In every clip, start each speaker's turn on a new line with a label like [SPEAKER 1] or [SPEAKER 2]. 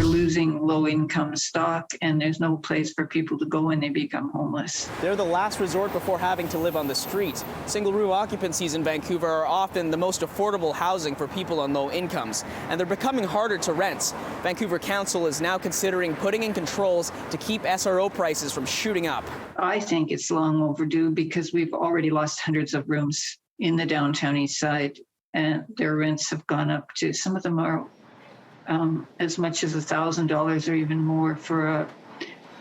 [SPEAKER 1] we're losing low-income stock, and there's no place for people to go when they become homeless.
[SPEAKER 2] They're the last resort before having to live on the street. Single-room occupancies in Vancouver are often the most affordable housing for people on low incomes, and they're becoming harder to rent. Vancouver Council is now considering putting in controls to keep SRO prices from shooting up.
[SPEAKER 1] I think it's long overdue because we've already lost hundreds of rooms in the downtown Eastside, and their rents have gone up to, some of them are as much as $1,000 or even more for a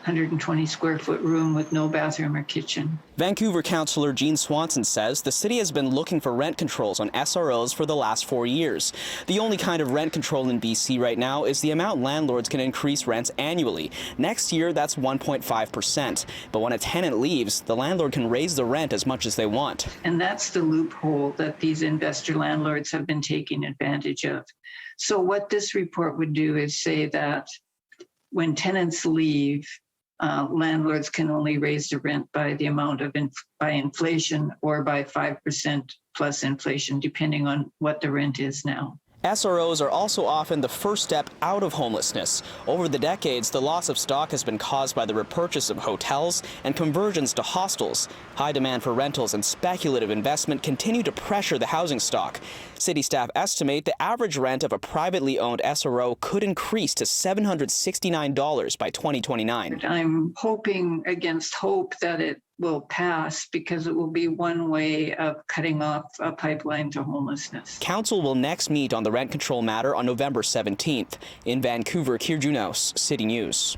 [SPEAKER 1] 120 square foot room with no bathroom or kitchen.
[SPEAKER 2] Vancouver Councillor Jean Swanson says the city has been looking for rent controls on SROs for the last 4 years. The only kind of rent control in BC right now is the amount landlords can increase rents annually. Next year, that's 1.5%. But when a tenant leaves, the landlord can raise the rent as much as they want.
[SPEAKER 1] And that's the loophole that these investor landlords have been taking advantage of. So what this report would do is say that when tenants leave, landlords can only raise the rent by the amount of by inflation or by 5% plus inflation, depending on what the rent is now.
[SPEAKER 2] SROs are also often the first step out of homelessness. Over the decades, the loss of stock has been caused by the repurchase of hotels and conversions to hostels. High demand for rentals and speculative investment continue to pressure the housing stock. City staff estimate the average rent of a privately owned SRO could increase to $769 by 2029.
[SPEAKER 1] I'm hoping against hope that it will pass because it will be one way of cutting off a pipeline to homelessness.
[SPEAKER 2] Council will next meet on the rent control matter on November 17th. In Vancouver, Kier Junos, City News.